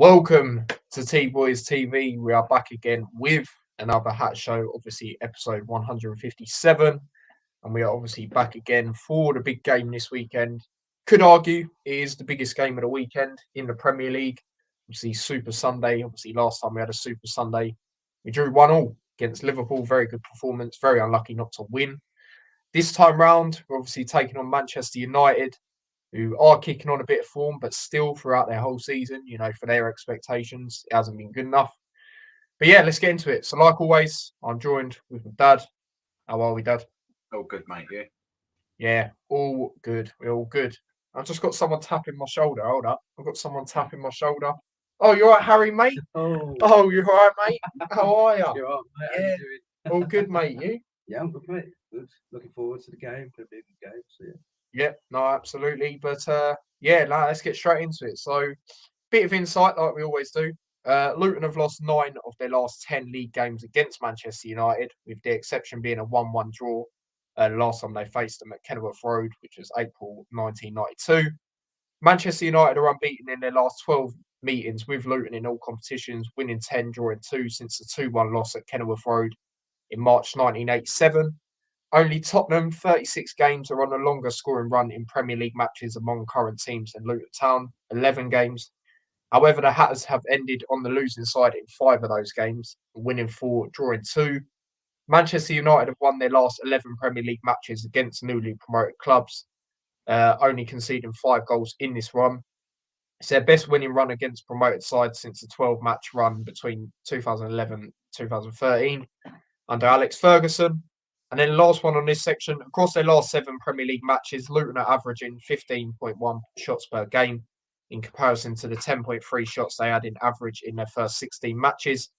Welcome to T Boys TV. We are back again with another Hat Show, obviously episode 157. And we are obviously back again for the big game this weekend. Could argue it is the biggest game of the weekend in the Premier League. Obviously, Super Sunday. Obviously, last time we had a Super Sunday, we drew 1-1 against Liverpool. Very good performance. Very unlucky not to win. This time round, we're obviously taking on Manchester United, who are kicking on a bit of form, but still throughout their whole season, for their expectations, it hasn't been good enough. But yeah, let's get into it. So like always, I'm joined with my dad. How are we, Dad? All good, mate. Yeah. Yeah, all good. We're all good. I've just got someone tapping my shoulder. Hold up. I've got someone tapping my shoulder. Oh, you're right, Harry, mate? Oh, you're all right, mate? How are you? You're right, mate. Yeah. How you doing? All good, mate. You? Yeah, I'm good, mate. Good. Looking forward to the game. Could be a good game. So yeah. Yeah, no, absolutely. But let's get straight into it. So, bit of insight, like we always do. Luton have lost 9 of their last 10 league games against Manchester United, with the exception being a 1-1 draw. The last time they faced them at Kenilworth Road, which was April 1992. Manchester United are unbeaten in their last 12 meetings with Luton in all competitions, winning 10, drawing 2 since the 2-1 loss at Kenilworth Road in March 1987. Only Tottenham, 36 games, are on a longer scoring run in Premier League matches among current teams than Luton Town, 11 games. However, the Hatters have ended on the losing side in 5 of those games, winning 4, drawing 2. Manchester United have won their last 11 Premier League matches against newly promoted clubs, only conceding 5 goals in this run. It's their best winning run against promoted sides since the 12-match run between 2011 and 2013 under Alex Ferguson. And then the last one on this section, across their last 7 Premier League matches, Luton are averaging 15.1 shots per game in comparison to the 10.3 shots they had in average in their first 16 matches.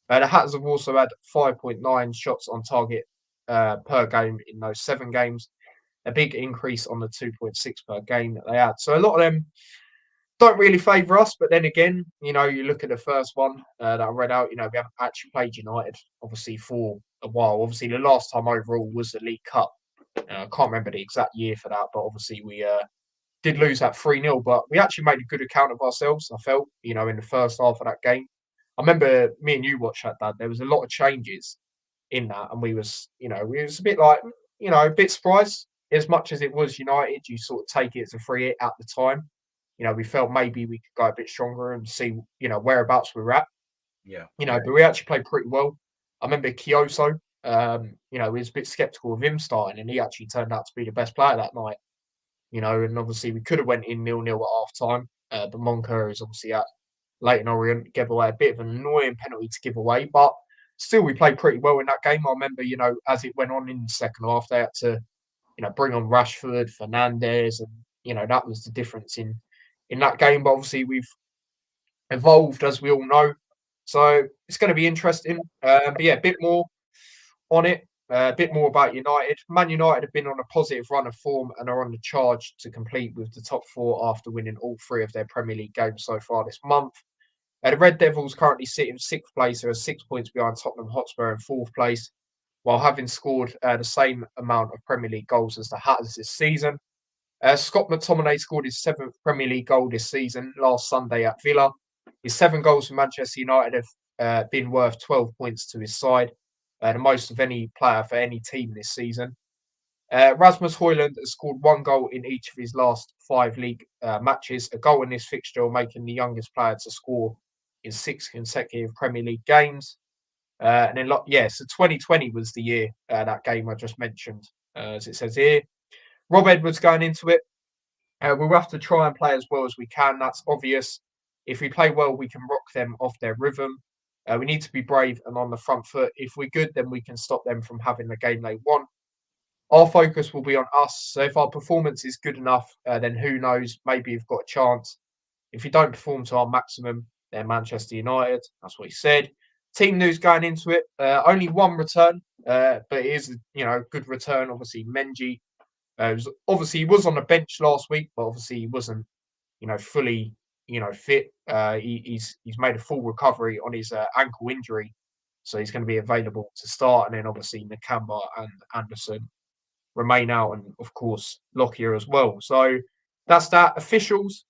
The Hatters have also had 5.9 shots on target per game in those 7 games, a big increase on the 2.6 per game that they had. So a lot of them don't really favour us, but then again, you look at the first one that I read out, we haven't actually played United, obviously, for a while. Obviously, the last time overall was the League Cup. I can't remember the exact year for that, but obviously we did lose that 3-0, but we actually made a good account of ourselves, I felt, in the first half of that game. I remember me and you watched that, Dad. There was a lot of changes in that, and we was a bit like, a bit surprised. As much as it was United, you sort of take it as a free hit at the time. We felt maybe we could go a bit stronger and see, whereabouts we were at. Yeah. But we actually played pretty well. I remember Kioso, we was a bit sceptical of him starting, and he actually turned out to be the best player that night. And obviously we could have went in 0-0 at half time. But Moncur is obviously at Leyton Orient, gave away a bit of an annoying penalty to give away. But still, we played pretty well in that game. I remember, as it went on in the second half, they had to, bring on Rashford, Fernandes, and, that was the difference in that game. But obviously we've evolved, as we all know. So it's going to be interesting. But yeah, a bit more on it. A bit more about United. Man United have been on a positive run of form and are on the charge to complete with the top 4 after winning all 3 of their Premier League games so far this month. The Red Devils currently sit in 6th place. They are 6 points behind Tottenham Hotspur in 4th place, while having scored the same amount of Premier League goals as the Hatters this season. Scott McTominay scored his 7th Premier League goal this season last Sunday at Villa. His 7 goals for Manchester United have been worth 12 points to his side, the most of any player for any team this season. Rasmus Højlund has scored 1 goal in each of his last 5 league matches, a goal in this fixture, making the youngest player to score in 6 consecutive Premier League games. So 2020 was the year, that game I just mentioned, as it says here. Rob Edwards going into it. We'll have to try and play as well as we can. That's obvious. If we play well, we can rock them off their rhythm. We need to be brave and on the front foot. If we're good, then we can stop them from having the game they want. Our focus will be on us. So if our performance is good enough, then who knows? Maybe we've got a chance. If we don't perform to our maximum, then Manchester United. That's what he said. Team news going into it. Only 1 return, but it is a good return. Obviously, Menji. He was on the bench last week, but obviously he wasn't, fully, fit. He's made a full recovery on his ankle injury, so he's going to be available to start. And then obviously Nakamba and Anderson remain out, and of course Lockyer as well. So that's that. Officials.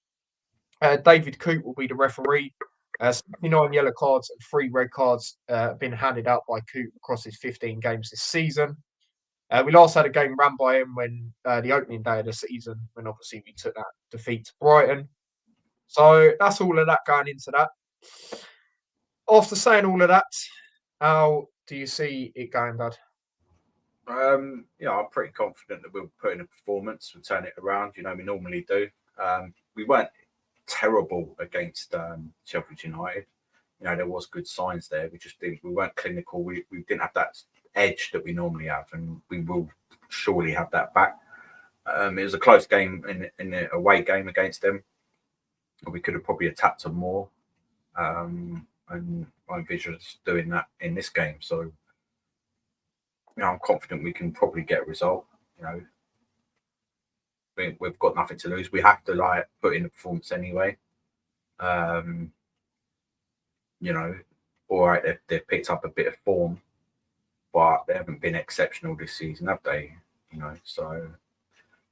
David Coote will be the referee. 79 yellow cards and 3 red cards have been handed out by Coop across his 15 games this season. We last had a game run by him when the opening day of the season, when obviously we took that defeat to Brighton. So that's all of that going into that. After saying all of that, how do you see it going, Dad? I'm pretty confident that we'll put in a performance, we'll turn it around. We normally do. We weren't terrible against Sheffield United. There was good signs there. We weren't clinical. We didn't have that edge that we normally have, and we will surely have that back. It was a close game in the away game against them. We could have probably attacked them more, and I envision us doing that in this game. So, I'm confident we can probably get a result. We've got nothing to lose. We have to put in a performance anyway. All right, they've picked up a bit of form, but they haven't been exceptional this season, have they? So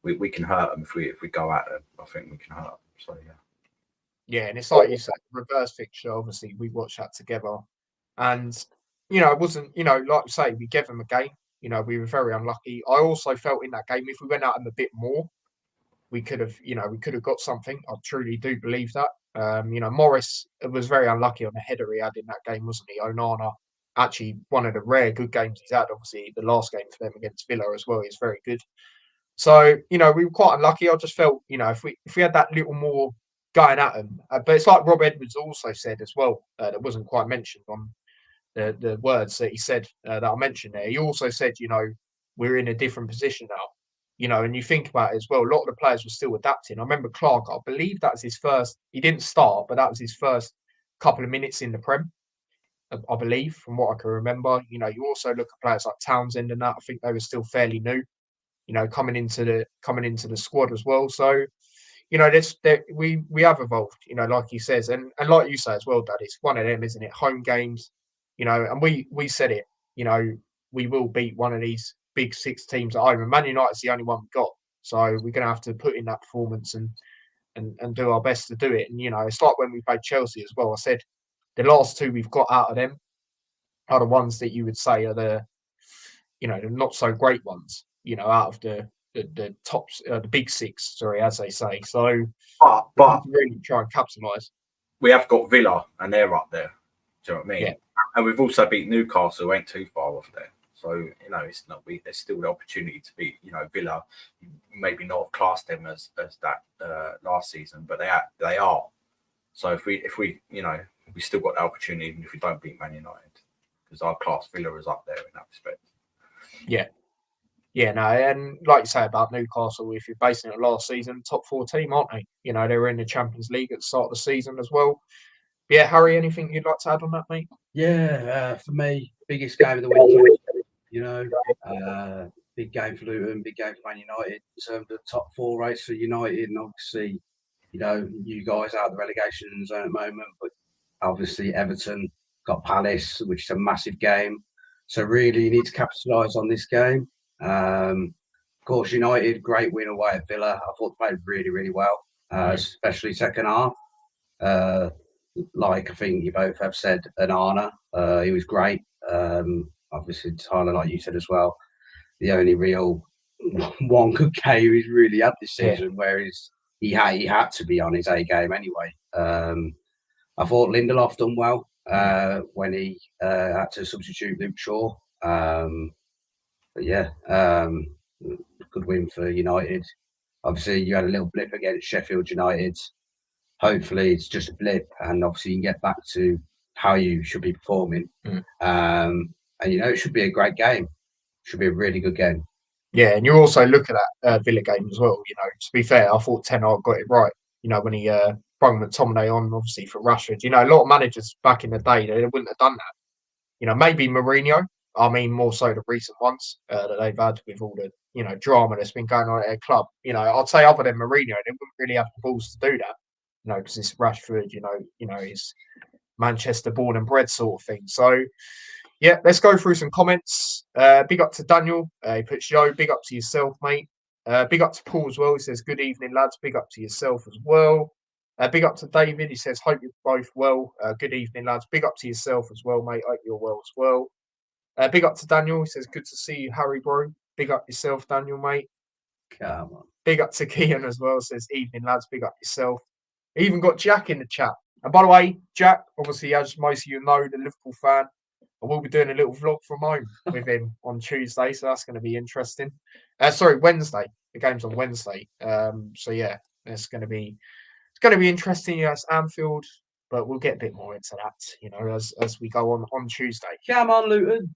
we can hurt them if we go at them. I think we can hurt them. So yeah. Yeah, and it's like you said, reverse fixture. Obviously, we watched that together, and it wasn't. Like you say, we gave them a game. We were very unlucky. I also felt in that game, if we went at them a bit more, we could have got something. I truly do believe that. Morris was very unlucky on the header he had in that game, wasn't he? Onana, actually one of the rare good games he's had. Obviously, the last game for them against Villa as well is very good. So we were quite unlucky. I just felt if we had that little more going at them, but it's like Rob Edwards also said as well. That wasn't quite mentioned on the words that he said that I mentioned there. He also said, we're in a different position now. And you think about it as well, a lot of the players were still adapting. I remember Clark, I believe that was his first, he didn't start, but that was his first couple of minutes in the Prem, I believe, from what I can remember. You also look at players like Townsend and that, I think they were still fairly new, coming into the squad as well. So, we have evolved, like he says, and like you say as well, Dad, it's one of them, isn't it? Home games, and we said it, we will beat one of these big 6 teams at home. And Man United's the only one we've got. So we're going to have to put in that performance and do our best to do it. And, it's like when we played Chelsea as well. I said the last 2 we've got out of them are the ones that you would say are the not so great ones, out of the tops, the big 6, sorry, as they say. So but really try and capitalise. We have got Villa and they're up there. Do you know what I mean? Yeah. And we've also beat Newcastle, who ain't too far off there. So, it's not, there's still the opportunity to beat, Villa. Maybe not classed them as that last season, but they are. So if we we still got the opportunity, even if we don't beat Man United, because our class Villa is up there in that respect. Yeah. Yeah, no, and like you say about Newcastle, if you're basing it on last season, top 4 team, aren't they? They were in the Champions League at the start of the season as well. But yeah, Harry, anything you'd like to add on that, mate? Yeah, for me, biggest game of the weekend. Big game for Luton, big game for Man United in terms of top 4 race for United, and obviously, you guys out of the relegation zone at the moment, but obviously Everton got Palace, which is a massive game. So really, you need to capitalise on this game. Of course, United, great win away at Villa. I thought they played really, really well, especially second half. Like I think you both have said, Onana, he was great. Obviously, Tyler, like you said as well, the only real one good game he's really had this season, whereas he had to be on his A game anyway. I thought Lindelof done well when he had to substitute Luke Shaw. But yeah, good win for United. Obviously, you had a little blip against Sheffield United. Hopefully, it's just a blip, and obviously, you can get back to how you should be performing. And it should be a great game. Should be a really good game. Yeah, and you also look at that Villa game as well. To be fair, I thought Ten Hag got it right. When he brought McTominay on, obviously for Rashford. A lot of managers back in the day they wouldn't have done that. Maybe Mourinho. I mean, more so the recent ones that they've had with all the drama that's been going on at their club. I'd say other than Mourinho, they wouldn't really have the balls to do that. Because it's Rashford. He's Manchester born and bred sort of thing. So. Yeah, let's go through some comments. Big up to Daniel. He puts, yo, big up to yourself, mate. Big up to Paul as well. He says, good evening, lads. Big up to yourself as well. Big up to David. He says, hope you're both well. Good evening, lads. Big up to yourself as well, mate. Hope you're well as well. Big up to Daniel. He says, good to see you, Harry, bro. Big up yourself, Daniel, mate. Come on. Big up to Kean as well. Says, evening, lads. Big up yourself. Even got Jack in the chat. And by the way, Jack, obviously, as most of you know, the Liverpool fan, I will be doing a little vlog from home with him on Tuesday. So that's going to be interesting. Wednesday. The game's on Wednesday. So yeah, it's going to be interesting. Yeah, it's Anfield, but we'll get a bit more into that, as we go on Tuesday. Come on, Luton.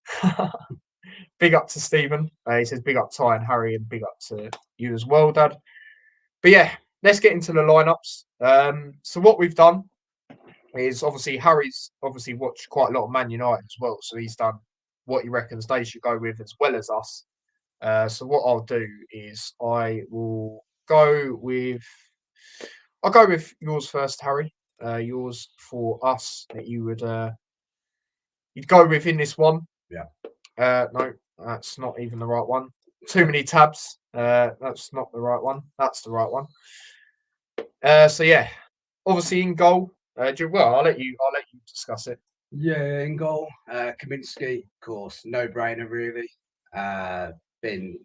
Big up to Stephen. He says big up Ty and Harry, and big up to you as well, Dad. But yeah, let's get into the lineups. So what we've done is obviously Harry's watched quite a lot of Man United as well, so he's done what he reckons they should go with as well as us. So what I'll do is I'll go with yours first, Harry. Yours for us that you would you'd go with in this one. Yeah. No, that's not even the right one. Too many tabs. That's not the right one. That's the right one. So yeah, obviously in goal. I'll let you discuss it. Yeah, in goal, Kaminsky, of course, no brainer really. Been,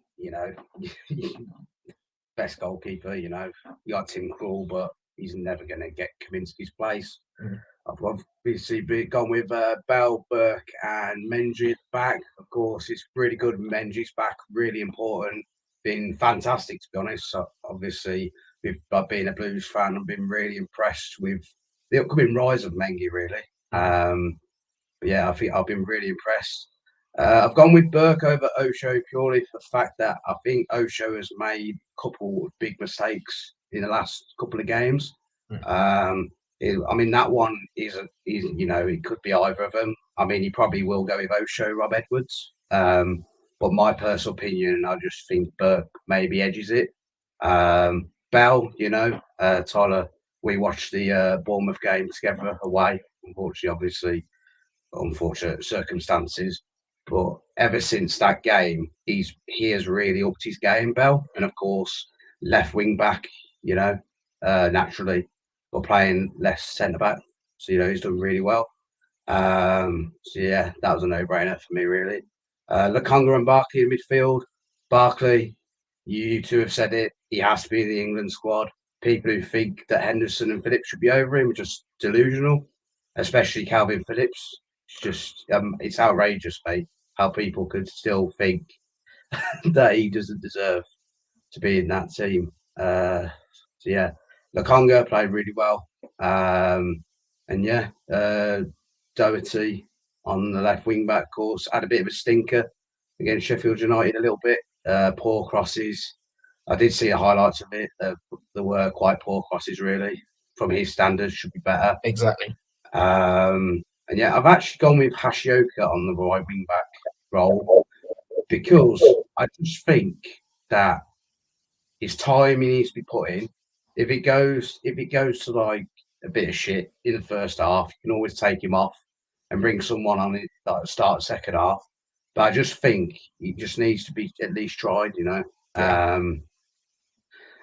best goalkeeper. You got Tim Krul, but he's never going to get Kaminsky's place. I've obviously gone with Bell, Burke, and Mendy at the back. Of course, it's really good. Mendy's back, really important. Been fantastic, to be honest. So obviously, by being a Blues fan, I've been really impressed with the upcoming rise of Mendy, really. But yeah, I think I've been really impressed. I've gone with Burke over Osho purely for the fact that I think Osho has made a couple of big mistakes in the last couple of games. That one is it could be either of them. He probably will go with Osho, Rob Edwards. But my personal opinion, I just think Burke maybe edges it. Bell, Tyler, we watched the Bournemouth game together away. Unfortunate circumstances. But ever since that game, he has really upped his game, Bell. And of course, left wing back, naturally, but playing less centre back. So, he's done really well. So yeah, that was a no-brainer for me, really. Lokonga and Barkley in midfield. Barkley, you two have said it. He has to be in the England squad. People who think that Henderson and Phillips should be over him are just delusional, especially Calvin Phillips. It's just, it's outrageous, mate, how people could still think that he doesn't deserve to be in that team. So yeah, Lokonga played really well. Doherty on the left wing back course had a bit of a stinker against Sheffield United a little bit. Poor crosses. I did see the highlights of it. There were quite poor crosses, really. From his standards, should be better. Exactly. And yeah, I've actually gone with Hashioka on the right wing back role because I just think that his time he needs to be put in. If it goes to like a bit of shit in the first half, you can always take him off and bring someone on it like the start of the second half. But I just think he just needs to be at least tried, Yeah.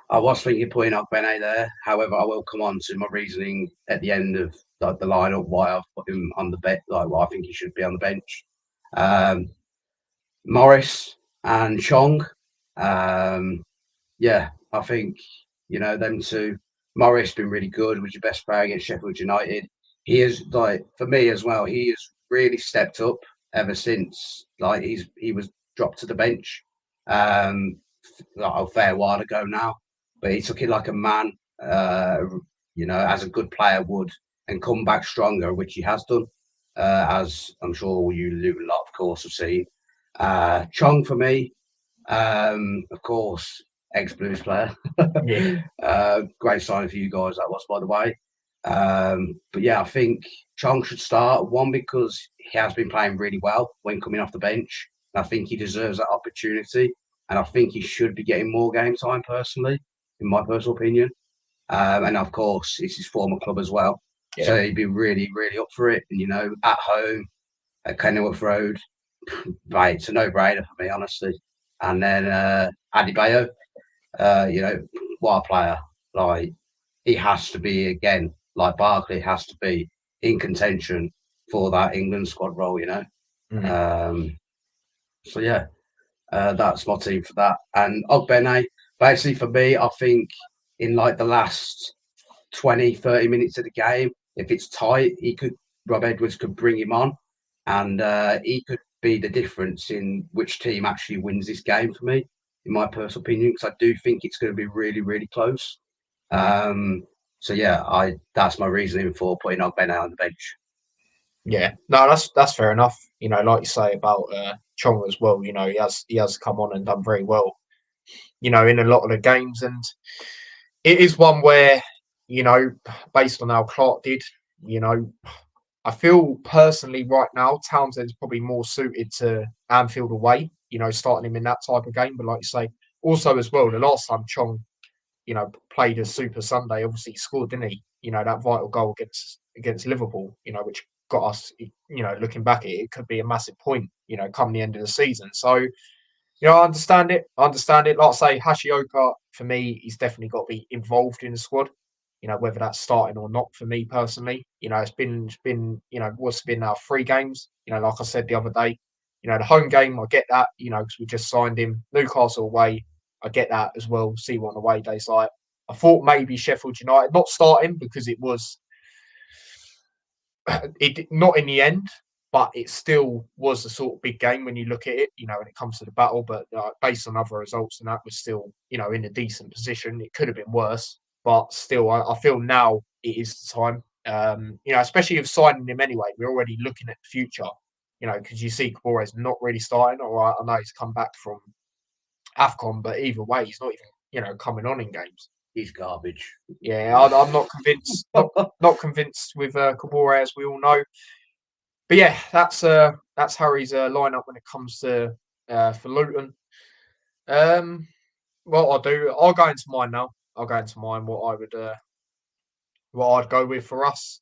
I was thinking putting up Bene there. However, I will come on to my reasoning at the end of the lineup why I've put him on the bench, like why I think he should be on the bench. Morris and Chong. Yeah, I think them two. Morris been really good. Was your best player against Sheffield United. He is for me as well. He has really stepped up ever since he was dropped to the bench. A fair while ago now. But he took it like a man, as a good player would, and come back stronger, which he has done, as I'm sure you Luton lot, of course, have seen. Chong for me, of course, ex-Blues player. Yeah. Great sign for you guys, that was, by the way. But yeah, I think Chong should start, one, because he has been playing really well when coming off the bench. And I think he deserves that opportunity. And I think he should be getting more game time, personally, in my personal opinion. And of course, it's his former club as well. Yeah. So he'd be really, really up for it. And, at home, at Kenilworth Road, right, it's a no-brainer for me, honestly. And then Adebayo, what a player. he has to be, again, like Barkley, has to be in contention for that England squad role, you know. So yeah, that's my team for that. And Ogbene, basically for me, I think in like the last 20, 30 minutes of the game, if it's tight, Rob Edwards could bring him on, and he could be the difference in which team actually wins this game for me, in my personal opinion, because I do think it's going to be really, really close. So yeah, that's my reasoning for putting Ogbene on the bench. Yeah, no, that's fair enough. You know, like you say about Chong as well. You know, he has come on and done very well. You know, in a lot of the games, and it is one where, you know, based on how Clark did, you know, I feel personally right now Townsend's probably more suited to Anfield away. You know, starting him in that type of game. But like you say, also as well, the last time Chong, you know, played a Super Sunday, obviously he scored, didn't he? You know, that vital goal against Liverpool, you know, which got us, you know, looking back at it, it could be a massive point, you know, come the end of the season. So, you know, I understand it. Like I say, Hashioka, for me, he's definitely got to be involved in the squad. You know, whether that's starting or not for me personally. You know, it's been, you know, what's been now 3 games. You know, like I said the other day, you know, the home game, I get that, you know, because we just signed him. Newcastle away, I get that as well. See what an away day's like. I thought maybe Sheffield United not starting because it was not in the end, but it still was a sort of big game when you look at it, you know, when it comes to the battle. But based on other results, and that was still, you know, in a decent position. It could have been worse, but still, I feel now it is the time. You know, especially if signing him anyway, we're already looking at the future. You know, because you see Cabore's not really starting. All right, I know he's come back from AFCON, but either way, he's not even, you know, coming on in games. He's garbage. Yeah, I'm not convinced. Not convinced with Kabore, as we all know. But yeah, that's Harry's lineup when it comes to for Luton. What I'll do, I'll go into mine now. I'll go into mine. What I'd go with for us.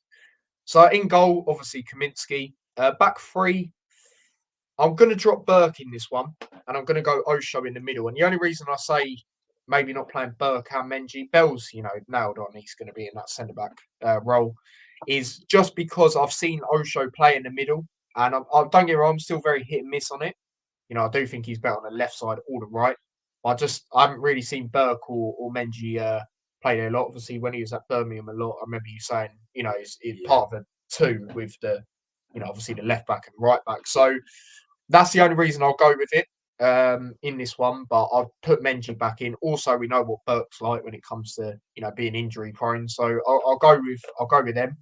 So in goal, obviously Kaminsky. Back 3. I'm going to drop Burke in this one, and I'm going to go Osho in the middle. And the only reason I say maybe not playing Burke and Menji, Bell's, you know, nailed on. He's going to be in that centre back role, is just because I've seen Osho play in the middle, and I don't get me wrong, I'm still very hit and miss on it. You know, I do think he's better on the left side or the right. I haven't really seen Burke or Menji play there a lot. Obviously, when he was at Birmingham a lot, I remember you saying, you know, it's part of a 2 with the, you know, obviously the left back and right back. So that's the only reason I'll go with it in this one, but I'll put Menji back in. Also, we know what Burke's like when it comes to, you know, being injury prone, so I'll go with them.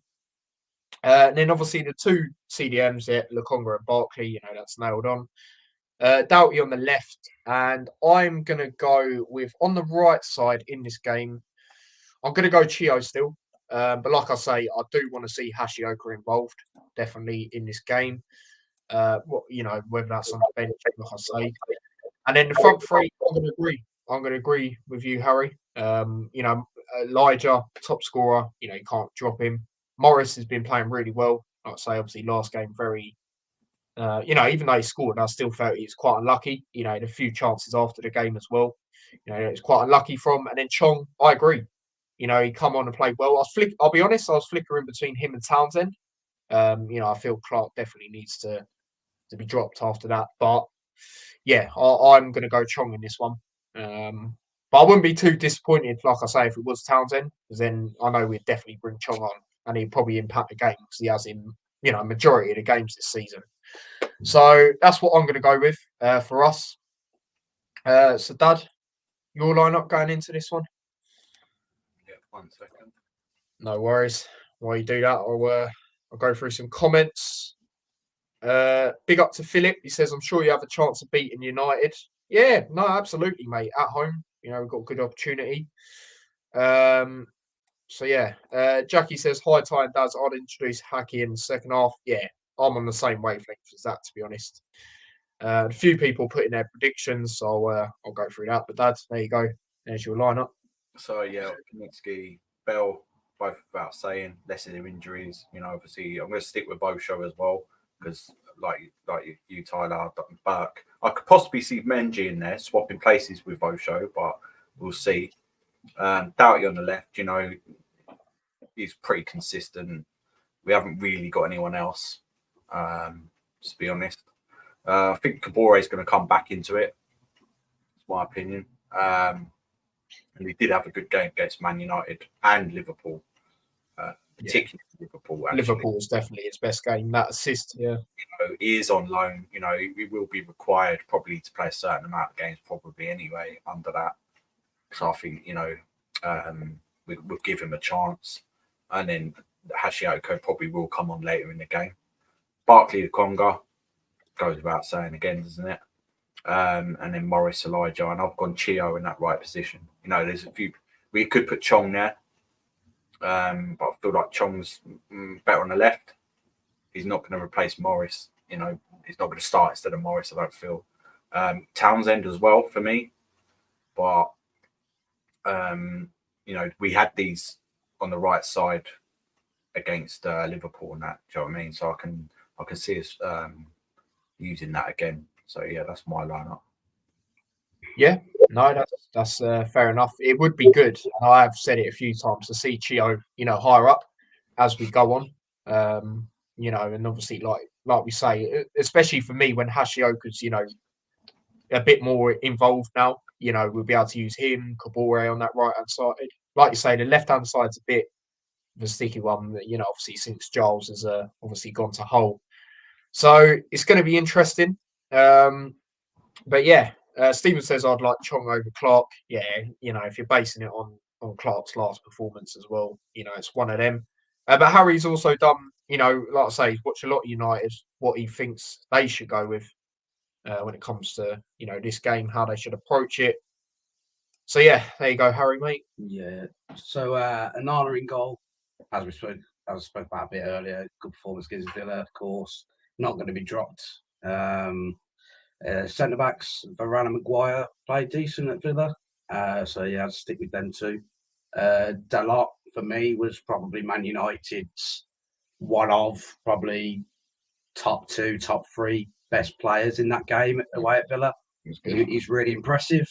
And then obviously the 2 CDMs there, Lokonga and Barkley, you know, that's nailed on. Doughty on the left, and I'm gonna go with on the right side in this game. I'm gonna go Chio still, but like I say, I do want to see Hashioka involved definitely in this game. You know, whether that's on the bench, like I say. And then the front 3, I'm going to agree with you, Harry. You know, Elijah, top scorer. You know, you can't drop him. Morris has been playing really well. Like I say, obviously, last game very. You know, even though he scored, I still felt he was quite unlucky. You know, had a few chances after the game as well. You know, it was quite unlucky from. And then Chong, I agree. You know, he come on and played well. I'll be honest, I was flickering between him and Townsend. You know, I feel Clark definitely needs to be dropped after that. But yeah, I'm going to go Chong in this one. But I wouldn't be too disappointed, like I say, if it was Townsend, because then I know we'd definitely bring Chong on and he'd probably impact the game because he has in, you know, majority of the games this season. So that's what I'm going to go with for us. So, Dad, your lineup going into this one? Yeah, 1 second. No worries. While you do that, I'll go through some comments. Big up to Philip. He says, I'm sure you have a chance of beating United. Yeah, no, absolutely, mate. At home, you know, we've got a good opportunity. So yeah, Jackie says, hi, Ty and Daz. I'd introduce Hacky in the second half. Yeah, I'm on the same wavelength as that, to be honest. A few people put in their predictions, so I'll go through that. But Dad, there you go. There's your lineup. So yeah, Kaminsky, Bell, both without saying, less of their injuries. You know, obviously, I'm going to stick with Osho as well because, like you, Tyler, Burke. I could possibly see Menji in there swapping places with Osho, but we'll see. Doughty on the left. You know, he's pretty consistent. We haven't really got anyone else, to be honest. I think Kabore is going to come back into it. That's my opinion. And he did have a good game against Man United and Liverpool, particularly Liverpool. Actually. Liverpool was definitely his best game. That assist, yeah. He is on loan. He will be required probably to play a certain amount of games, probably anyway, under that. So I think, we'll give him a chance. And then Hashioko probably will come on later in the game. Barkley Conga goes without saying again, doesn't it? And then Morris Elijah. And I've gone Chio in that right position. There's a few. We could put Chong there. But I feel like Chong's better on the left. He's not going to replace Morris. He's not going to start instead of Morris, I don't feel. Townsend as well for me. But, we had these on the right side against Liverpool and that. Do you know what I mean? So I can see us using that again. So, yeah, that's my lineup. Yeah, no, that's fair enough. It would be good, and I have said it a few times, to see Chio, higher up as we go on. And obviously, like we say, especially for me when Hashioka's, a bit more involved now. We'll be able to use him, Kabore on that right hand side. Like you say, the left hand side's a bit of a sticky one. Obviously since Giles has obviously gone to Hull, so it's going to be interesting. But yeah. Stephen says I'd like Chong over Clark. Yeah, if you're basing it on Clark's last performance as well, it's one of them. But Harry's also done, like I say, he's watched a lot of United, what he thinks they should go with when it comes to, this game, how they should approach it. So yeah, there you go, Harry, mate. Yeah. So Onana in goal, as we spoke about a bit earlier. Good performance against Villa, of course. Not going to be dropped. Centre backs, Varane and Maguire played decent at Villa. So yeah, I'd stick with them too. Dalot for me was probably Man United's one of probably top 2, top 3 best players in that game away at Villa. He's really impressive.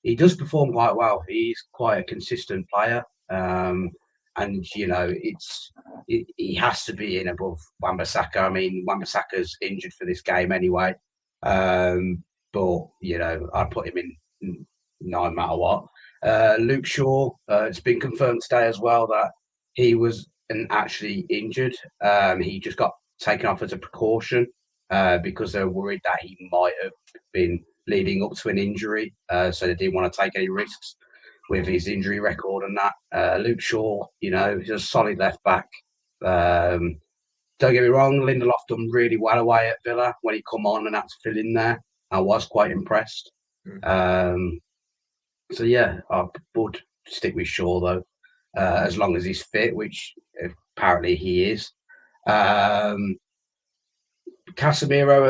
He does perform quite well. He's quite a consistent player. And he has to be in above Wan-Bissaka. I mean, Wan-Bissaka's injured for this game anyway. But I'd put him in no matter what. Luke Shaw, it's been confirmed today as well that he was actually injured. He just got taken off as a precaution because they're worried that he might have been leading up to an injury. So they didn't want to take any risks with his injury record and that. Luke Shaw, he's a solid left back. Don't get me wrong, Lindelof done really well away at Villa when he come on and had to fill in there. I was quite impressed. So yeah, I would stick with Shaw though, as long as he's fit, which apparently he is. Casemiro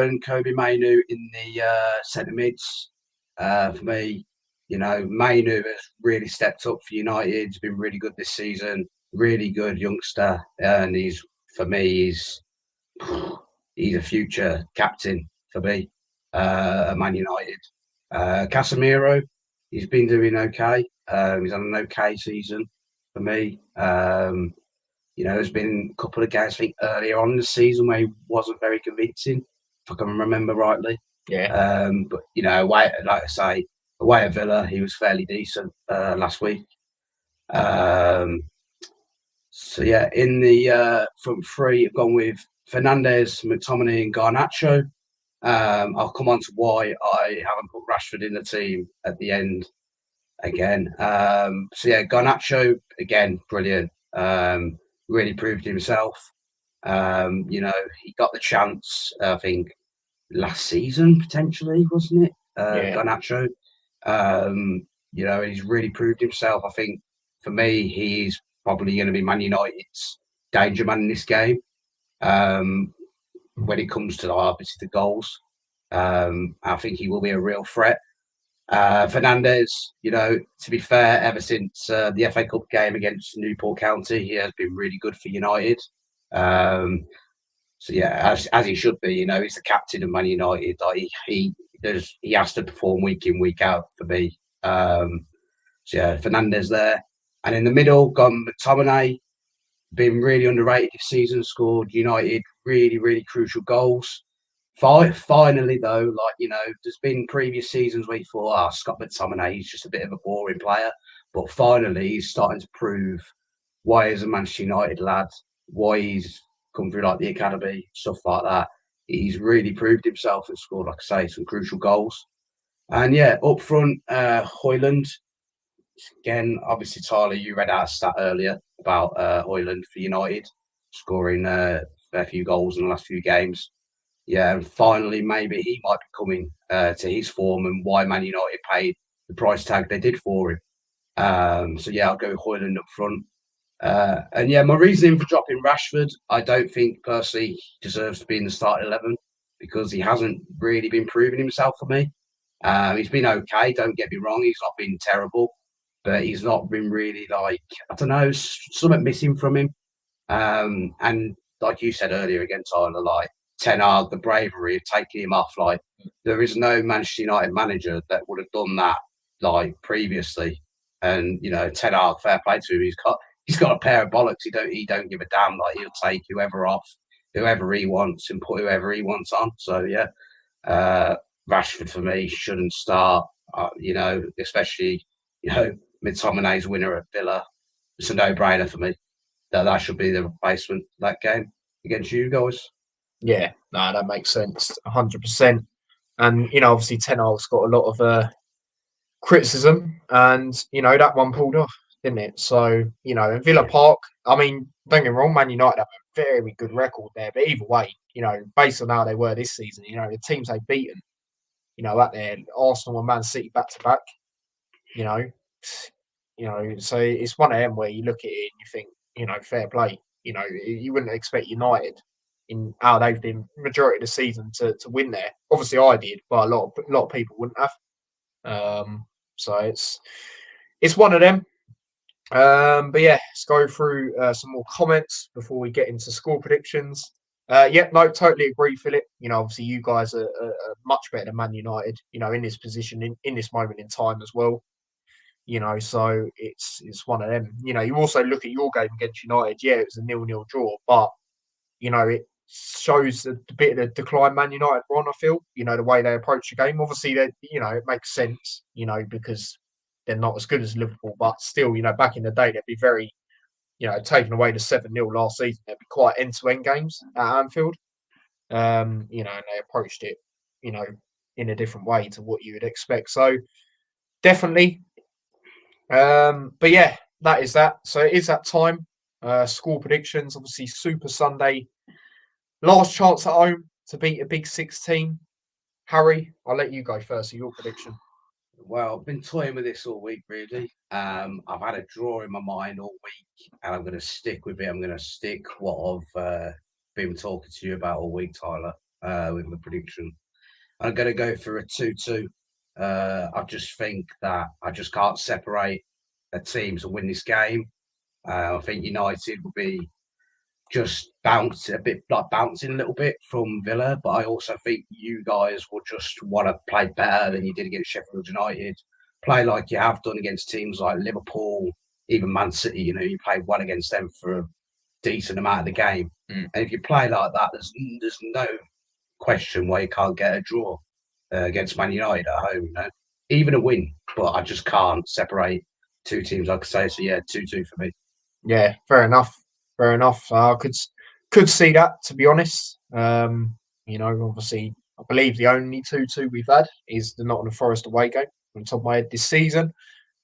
and Kobe Mainu in the centre mids. For me, Mainu has really stepped up for United. He's been really good this season. Really good youngster, and he's a future captain for me at Man United. Casemiro, he's been doing okay. He's on an okay season for me. There's been a couple of games, I think, earlier on in the season where he wasn't very convincing, if I can remember rightly. Yeah. But away, like I say, away at Villa, he was fairly decent last week. So yeah, in the front three, I've gone with Fernandes, McTominay, and Garnacho. I'll come on to why I haven't put Rashford in the team at the end again. So yeah, Garnacho again, brilliant. Really proved himself. He got the chance, I think, last season potentially, wasn't it? Garnacho. He's really proved himself. I think for me, he's probably going to be Man United's danger man in this game. When it comes to obviously the goals, I think he will be a real threat. Fernandes, to be fair, ever since the FA Cup game against Newport County, he has been really good for United. So yeah, as he should be, he's the captain of Man United. Like he has to perform week in, week out for me. So yeah, Fernandes there. And in the middle, gone McTominay, been really underrated this season, scored United really, really crucial goals. Finally, though, there's been previous seasons where you thought, Scott McTominay, he's just a bit of a boring player. But finally, he's starting to prove why he's a Manchester United lad, why he's come through like the academy, stuff like that. He's really proved himself and scored, like I say, some crucial goals. And yeah, up front, Højlund. Again, obviously, Tyler, you read out a stat earlier about Højlund for United, scoring a fair few goals in the last few games. Yeah, and finally, maybe he might be coming to his form and why Man United paid the price tag they did for him. So yeah, I'll go Højlund up front. And yeah, my reasoning for dropping Rashford, I don't think personally he deserves to be in the starting 11 because he hasn't really been proving himself for me. He's been okay, don't get me wrong, he's not been terrible, but he's not been really I don't know, something missing from him. And like you said earlier again, Tyler, Ten Hag, the bravery of taking him off, there is no Manchester United manager that would have done that previously. And Ten Hag, fair play to him, he's got a pair of bollocks. He don't give a damn. He'll take whoever off, whoever he wants, and put whoever he wants on. So yeah, Rashford for me shouldn't start. Especially McTominay's winner at Villa. It's a no-brainer for me. That should be the replacement that game against you guys. Yeah, no, that makes sense, 100%. And obviously Ten Hag's got a lot of criticism, and that one pulled off, didn't it? So in Villa Park, I mean, don't get me wrong, Man United have a very good record there, but either way, based on how they were this season, the teams they've beaten, out there, Arsenal and Man City back to back, so it's one of them where you look at it and you think, fair play. You wouldn't expect United in how they've been majority of the season to win there. Obviously, I did, but a lot of people wouldn't have. So it's one of them. But yeah, let's go through some more comments before we get into score predictions. Totally agree, Philip. Obviously you guys are much better than Man United, in this position, in this moment in time as well. So it's one of them. You also look at your game against United. Yeah, it was a 0-0 draw, but it shows a bit of the decline Man United were on. I feel the way they approach the game. Obviously, that it makes sense. Because they're not as good as Liverpool, but still, back in the day, they'd be very, taking away the 7-0 last season. They'd be quite end-to-end games at Anfield. And they approached it, in a different way to what you would expect. So definitely. But yeah, that is that. So it is that time. Score predictions, obviously Super Sunday. Last chance at home to beat a Big Six team. Harry, I'll let you go first. Your prediction. Well, I've been toying with this all week, really. I've had a draw in my mind all week, and I'm going to stick with it. I'm going to stick what I've been talking to you about all week, Tyler, with my prediction. I'm going to go for a 2-2. I just think that I just can't separate a team to win this game. I think United will be just bouncing a little bit from Villa, but I also think you guys will just want to play better than you did against Sheffield United. Play like you have done against teams like Liverpool, even Man City. You played well against them for a decent amount of the game. And if you play like that, there's no question why you can't get a draw against Man United at home. Even a win, but I just can't separate two teams, like I say. So yeah, 2-2 for me. Yeah, fair enough. I could see that, to be honest. Obviously, I believe the only 2-2 we've had is the Nottingham Forest away game on the top of my head this season.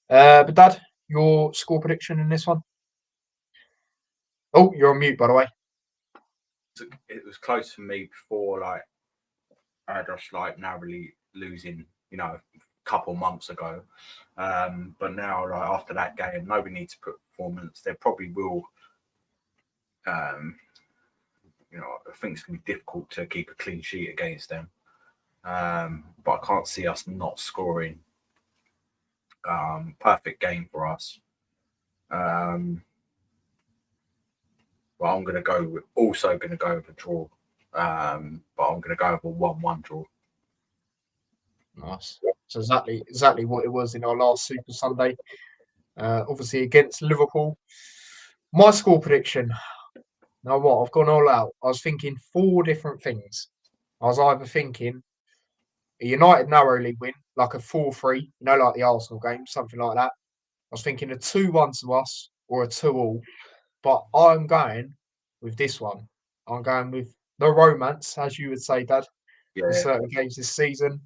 But Dad, your score prediction in this one? Oh, you're on mute, by the way. It was close for me before, I just narrowly losing, a couple months ago. But now, after that game, nobody needs to put performance. They probably will. I think it's going to be difficult to keep a clean sheet against them. But I can't see us not scoring. Perfect game for us. But I'm going to go with a draw. But I'm going to go with a 1-1 draw. Nice. So exactly what it was in our last Super Sunday. obviously against Liverpool. My score prediction. Now what? I've gone all out. I was thinking 4 different things. I was either thinking a United narrowly win, like a 4-3, like the Arsenal game, something like that. I was thinking a 2-1 to us or a 2-2. But I'm going with this one. I'm going with the romance, as you would say, Dad, in certain games this season.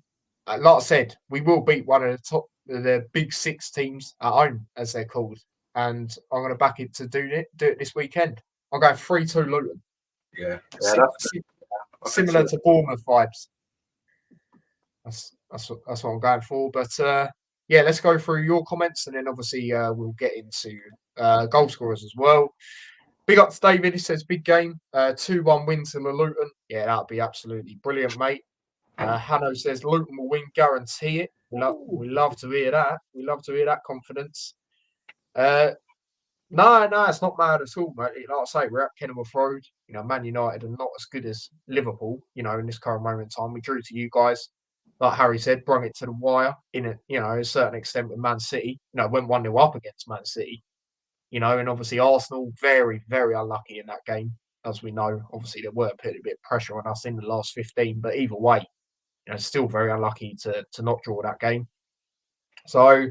Like I said, we will beat one of the big 6 teams at home, as they're called. And I'm going to back it to do it this weekend. I'm going 3-2 Luton. Yeah. Similar to Bournemouth vibes. That's what I'm going for. But let's go through your comments, and then obviously we'll get into goal scorers as well. Big up to David. He says big game, 2-1 win to Luton. Yeah, that'd be absolutely brilliant, mate. Hanno says Luton will win, guarantee it. We love to hear that. We love to hear that confidence. No, it's not mad at all, mate. Like I say, we're at Kenilworth Road. Man United are not as good as Liverpool. In this current moment in time, we drew to you guys. Like Harry said, brung it to the wire in a certain extent with Man City. Went 1-0 up against Man City. And obviously Arsenal very, very unlucky in that game, as we know. Obviously, they were putting a bit of pressure on us in the last 15, but either way, still very unlucky to not draw that game. So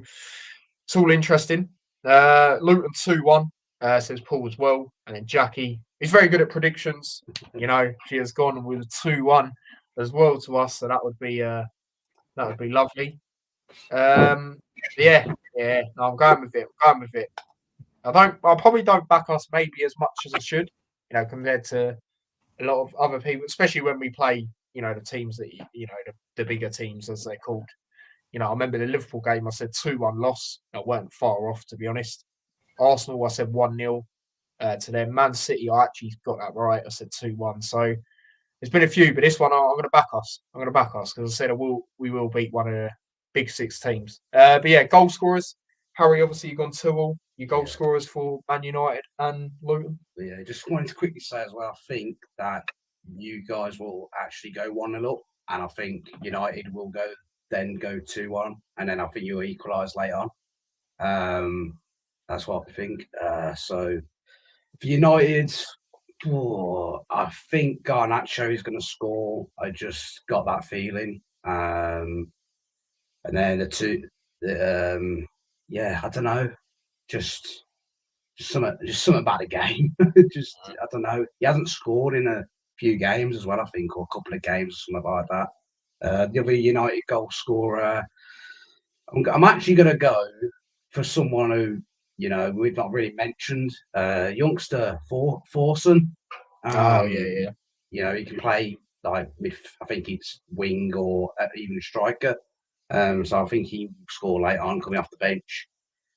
it's all interesting. Luton 2-1, says Paul as well. And then Jackie, he's very good at predictions. She has gone with a 2-1 as well to us, so that would be lovely. No, I'm going with it. I probably don't back us maybe as much as I should, compared to a lot of other people, especially when we play, the teams that the bigger teams as they're called. I remember the Liverpool game, I said 2-1 loss. I weren't far off, to be honest. Arsenal, I said 1-0 to them. Man City, I actually got that right. I said 2-1. So there's been a few, but this one I'm going to back us. Because I said we will beat one of the big 6 teams. But yeah, goal scorers. Harry, obviously you've gone 2-2. Your goal scorers for Man United and Luton. Yeah, just wanted to quickly say as well, I think that you guys will actually go 1-0 up, and I think United will go 2-1, and then I think you'll equalise later on. That's what I think. So for United, I think Garnacho is going to score. I just got that feeling. And then I don't know, just something about the game. I don't know. He hasn't scored in a few games as well, I think, or a couple of games or something like that. The other United goal scorer, I'm actually going to go for someone who we've not really mentioned, youngster Forson. He can play like with, I think it's wing or even striker. So I think he will score later on coming off the bench.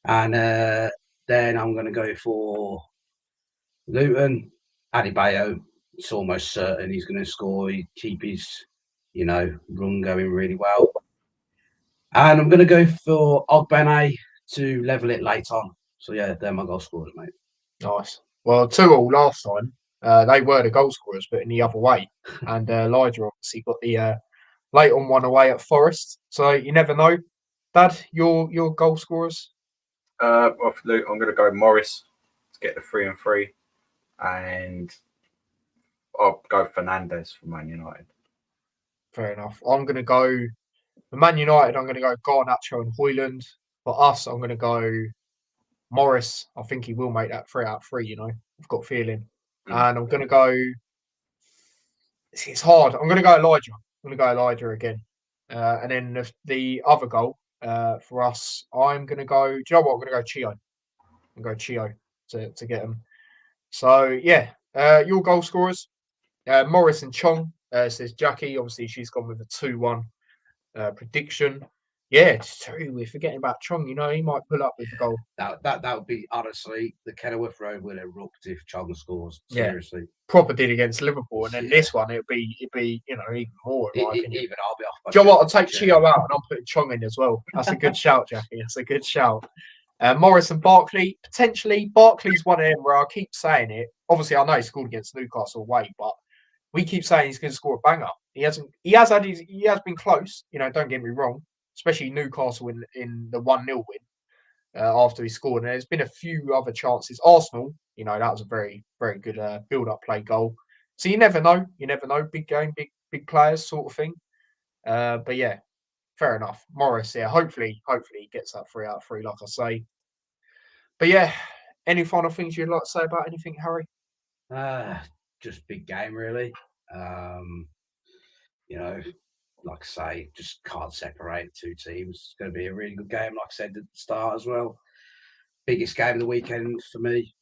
And then I'm going to go for Luton, Adebayo. It's almost certain he's going to score. He keep his, run going really well. And I'm going to go for Ogbene to level it late on. So yeah, they're my goal scorers, mate. Nice. Well, 2-2 last time. They were the goal scorers, but in the other way. And Elijah obviously got the late on one away at Forest. So you never know. Dad, your goal scorers? I'm going to go Morris to get the 3-3, and I'll go Fernandes for Man United. Fair enough. I'm going to go for Man United. I'm going to go Garnacho and Højlund. For us, I'm going to go Morris. I think he will make that 3 out of 3. I've got a feeling. And I'm going to go. It's hard. I'm going to go Elijah. I'm going to go Elijah again. And then the other goal for us, I'm going to go. Do you know what? I'm going to go Chio. I'm going to go Chio to get him. So yeah, your goal scorers, Morris and Chong. Says Jackie. Obviously, she's gone with a 2-1 prediction. Yeah, it's true. We're forgetting about Chong. He might pull up with a goal. That would be, honestly, the Kenilworth Road will erupt if Chong scores. Seriously, proper did against Liverpool, and then this one it'd be even more. In my opinion. Even I'll be off. Do you know what? I'll take Chio out and I'm putting Chong in as well. That's a good shout, Jackie. That's a good shout. Morris and Barkley, potentially. Barkley's one of them where I keep saying it. Obviously, I know he scored against Newcastle away, but we keep saying he's going to score a banger. He has been close. Don't get me wrong. Especially Newcastle in the 1-0 win. after he scored. And there's been a few other chances. Arsenal, that was a very, very good build-up play goal. So you never know. You never know. Big game, big players sort of thing. But yeah, fair enough. Morris, yeah, hopefully he gets that 3 out of 3, like I say. But yeah, any final things you'd like to say about anything, Harry? Just big game, really. Like I say, just can't separate two teams. It's going to be a really good game, like I said at the start as well. Biggest game of the weekend for me.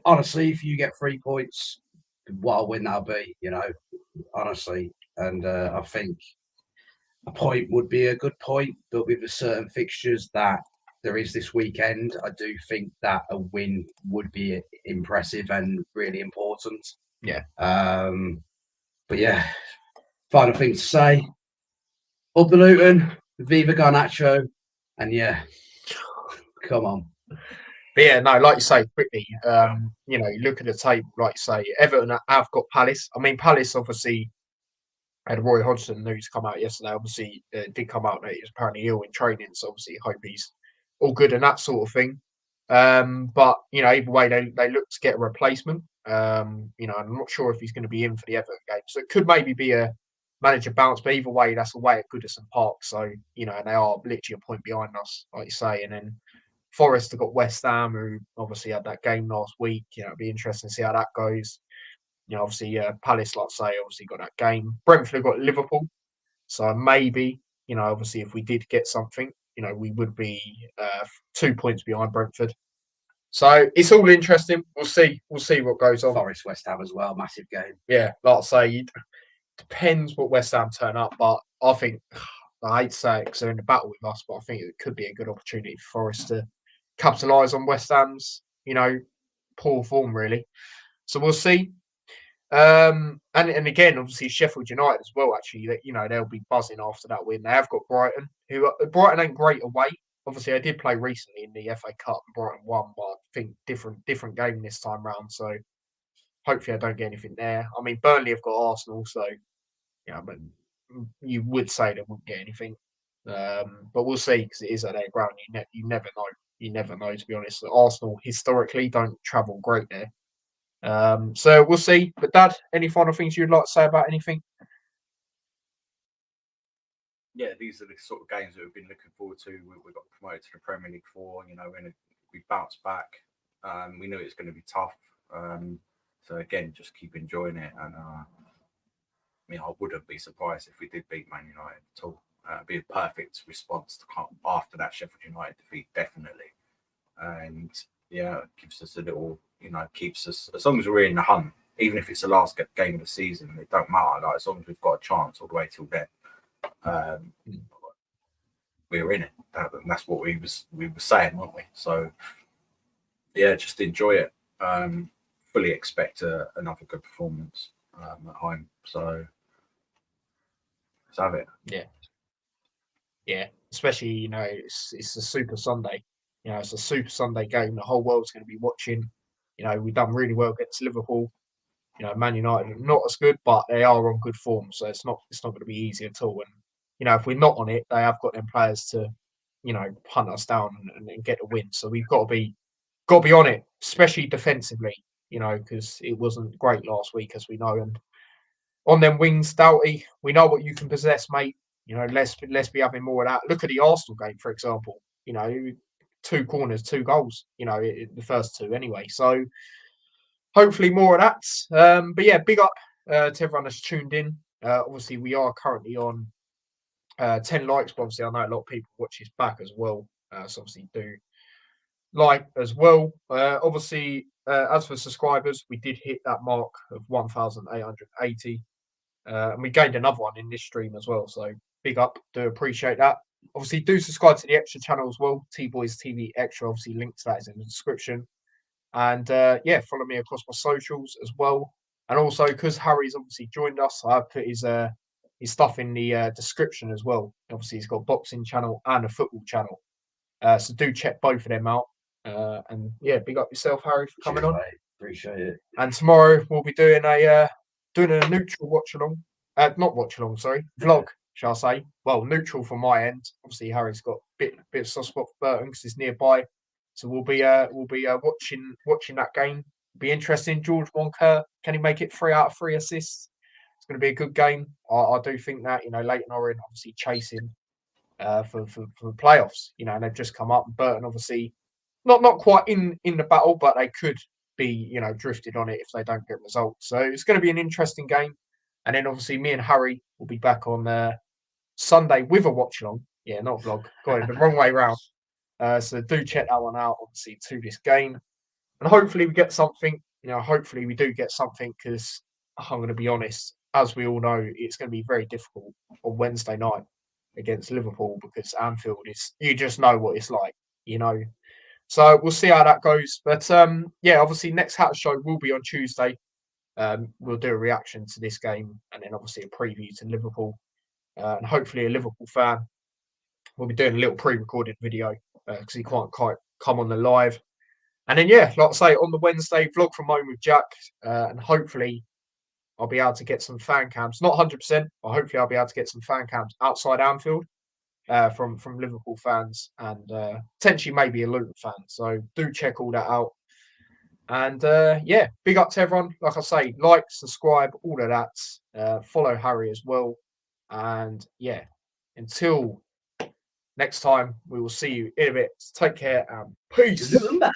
Honestly, if you get 3 points, what a win that'll be, honestly. And I think a point would be a good point, but with the certain fixtures that there is this weekend, I do think that a win would be impressive and really important. Yeah. But yeah, final thing to say, up the Luton, Viva Garnacho, and yeah, come on. But yeah, no, like you say, quickly, you look at the table, like you say, Everton have got Palace. I mean, Palace obviously had Roy Hodgson news come out yesterday. Obviously, did come out that he was apparently ill in training, so obviously hope he's all good and that sort of thing. But either way, they look to get a replacement. I'm not sure if he's going to be in for the Everton game, so it could maybe be a manager bounce. But either way, that's away at Goodison Park, so and they are literally a point behind us, like you say. And then Forest have got West Ham, who obviously had that game last week. It'd be interesting to see how that goes. Obviously, Palace, like I say, obviously got that game. Brentford have got Liverpool, so maybe obviously if we did get something, we would be 2 points behind Brentford. So it's all interesting. We'll see what goes on. Forest, West Ham as well, massive game. Yeah, like I say, depends what West Ham turn up, but I think I hate to say it because they're in the battle with us, but I think it could be a good opportunity for Forest to capitalise on West Ham's, poor form really. So we'll see. And again, obviously Sheffield United as well. Actually, that they'll be buzzing after that win. They have got Brighton, who Brighton ain't great away. Obviously, I did play recently in the FA Cup and Brighton won, but I think different game this time round. So hopefully, I don't get anything there. I mean, Burnley have got Arsenal, so but you would say they wouldn't get anything. But we'll see because it is at their ground. You never know. You never know. To be honest, Arsenal historically don't travel great there. So we'll see. But Dad, any final things you'd like to say about anything? Yeah, these are the sort of games that we've been looking forward to. We got promoted to the Premier League 4. We bounced back. We knew it was going to be tough. So again, just keep enjoying it. And I wouldn't be surprised if we did beat Man United at all. It'd be a perfect response to come after that Sheffield United defeat, definitely. And yeah, it gives us a little. Keeps us, as long as we're in the hunt, even if it's the last game of the season, it don't matter. As long as we've got a chance all the way till then, we're in it. That's what we were saying, weren't we? So, yeah, just enjoy it. Fully expect another good performance at home. So, let's have it. Yeah. Especially it's a Super Sunday. It's a Super Sunday game. The whole world's going to be watching. We've done really well against Liverpool. Man United are not as good, but they are on good form, so it's not going to be easy at all. And if we're not on it, they have got them players to, hunt us down and get a win. So we've got to be on it, especially defensively. Because it wasn't great last week, as we know. And on them wings, Doughty, we know what you can possess, mate. Let's be having more of that. Look at the Arsenal game, for example. 2 corners, 2 goals, the first 2 anyway. So hopefully more of that. But yeah, big up to everyone that's tuned in. Obviously, we are currently on 10 likes, but obviously I know a lot of people watch this back as well. So obviously do like as well. Obviously, as for subscribers, we did hit that mark of 1,880. And we gained another one in this stream as well. So big up. Do appreciate that. Obviously, do subscribe to the Extra channel as well. T-Boys TV Extra. Obviously, link to that is in the description. And follow me across my socials as well. And also, because Harry's obviously joined us, I've put his stuff in the description as well. Obviously, he's got a boxing channel and a football channel. So do check both of them out. And yeah, big up yourself, Harry, for coming on. Mate. Appreciate it. And tomorrow we'll be doing a neutral watch along. Not watch along, sorry, vlog. Shall I say? Well, neutral from my end. Obviously, Harry's got bit of soft spot for Burton because it's nearby. So we'll be watching that game. Be interesting. George Wonka, can he make it 3 out of 3 assists? It's going to be a good game. I do think that, you know, Leyton Orient obviously chasing for the playoffs, you know, and they've just come up. Burton obviously not quite in the battle, but they could be, you know, drifted on it if they don't get results. So it's going to be an interesting game. And then obviously me and Harry will be back on Sunday with a watch along. Yeah, not a vlog. Got it the wrong way round. So do check that one out, obviously, to this game. And hopefully we get something. You know, hopefully we do get something because I'm going to be honest, as we all know, it's going to be very difficult on Wednesday night against Liverpool because Anfield is, you just know what it's like, you know. So we'll see how that goes. But yeah, obviously next Hat Show will be on Tuesday. We'll do a reaction to this game and then obviously a preview to Liverpool. And hopefully a Liverpool fan. We'll be doing a little pre-recorded video because he can't quite come on the live. And then, yeah, like I say, on the Wednesday, vlog from home with Jack. And hopefully I'll be able to get some fan cams. Not 100%, but hopefully I'll be able to get some fan cams outside Anfield from Liverpool fans and potentially maybe a Luton fan. So do check all that out. And yeah, big up to everyone. Like I say, like, subscribe, all of that. Follow Harry as well. And yeah, until next time, we will see you in a bit. Take care and peace. Goodbye.